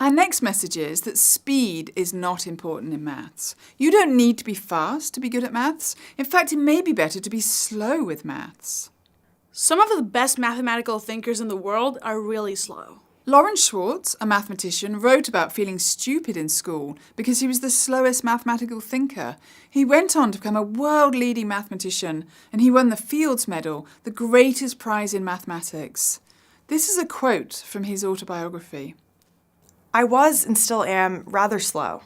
Our next message is that speed is not important in maths. You don't need to be fast to be good at maths. In fact, it may be better to be slow with maths. Some of the best mathematical thinkers in the world are really slow. Lawrence Schwartz, a mathematician, wrote about feeling stupid in school because he was the slowest mathematical thinker. He went on to become a world-leading mathematician, and he won the Fields Medal, the greatest prize in mathematics. This is a quote from his autobiography. I was and still am rather slow.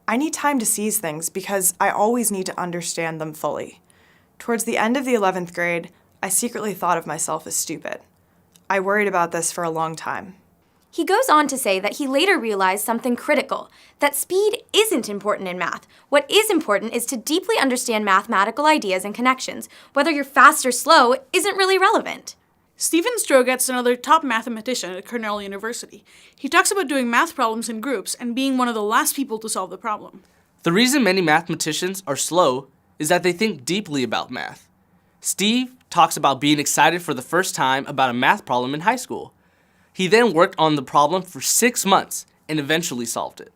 I need time to seize things because I always need to understand them fully. Towards the end of the 11th grade, I secretly thought of myself as stupid. I worried about this for a long time. He goes on to say that he later realized something critical, that speed isn't important in math. What is important is to deeply understand mathematical ideas and connections. Whether you're fast or slow isn't really relevant. Stephen Strogatz, another top mathematician at Cornell University. He talks about doing math problems in groups and being one of the last people to solve the problem. The reason many mathematicians are slow is that they think deeply about math. Steve talks about being excited for the first time about a math problem in high school. He then worked on the problem for 6 months and eventually solved it.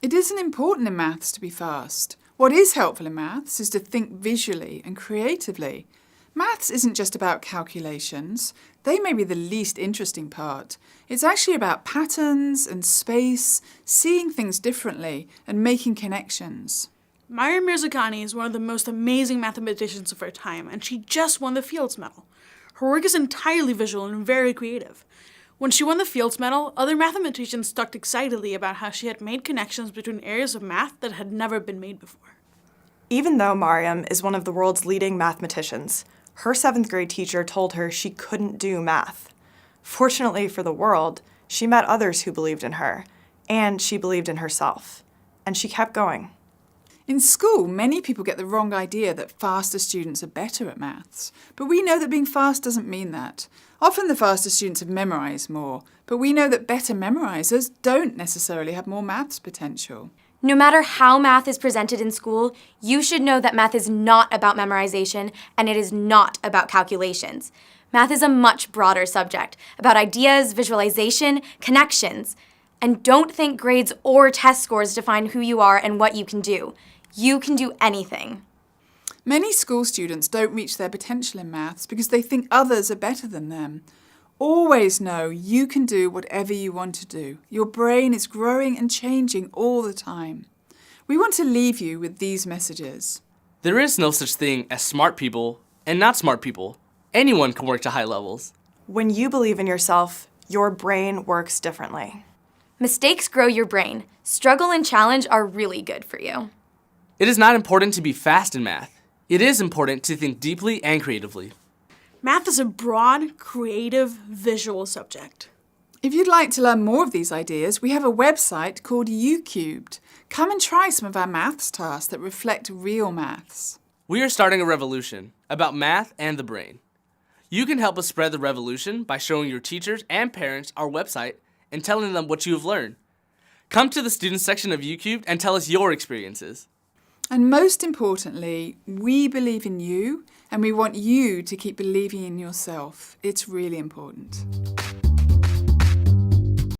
It isn't important in maths to be fast. What is helpful in maths is to think visually and creatively. Maths isn't just about calculations. They may be the least interesting part. It's actually about patterns and space, seeing things differently and making connections. Maya Mirzakhani is one of the most amazing mathematicians of her time, and she just won the Fields Medal. Her work is entirely visual and very creative. When she won the Fields Medal, other mathematicians talked excitedly about how she had made connections between areas of math that had never been made before. Even though Mariam is one of the world's leading mathematicians, her 7th grade teacher told her she couldn't do math. Fortunately for the world, she met others who believed in her, and she believed in herself. And she kept going. In school, many people get the wrong idea that faster students are better at maths. But we know that being fast doesn't mean that. Often the faster students have memorised more, but we know that better memorisers don't necessarily have more maths potential. No matter how math is presented in school, you should know that math is not about memorization and it is not about calculations. Math is a much broader subject, about ideas, visualization, connections. And don't think grades or test scores define who you are and what you can do. You can do anything. Many school students don't reach their potential in maths because they think others are better than them. Always know you can do whatever you want to do. Your brain is growing and changing all the time. We want to leave you with these messages. There is no such thing as smart people and not smart people. Anyone can work to high levels. When you believe in yourself, your brain works differently. Mistakes grow your brain. Struggle and challenge are really good for you. It is not important to be fast in math. It is important to think deeply and creatively. Math is a broad, creative, visual subject. If you'd like to learn more of these ideas, we have a website called YouCubed. Come and try some of our maths tasks that reflect real maths. We are starting a revolution about math and the brain. You can help us spread the revolution by showing your teachers and parents our website and telling them what you have learned. Come to the students section of YouCubed and tell us your experiences. And most importantly, we believe in you and we want you to keep believing in yourself. It's really important.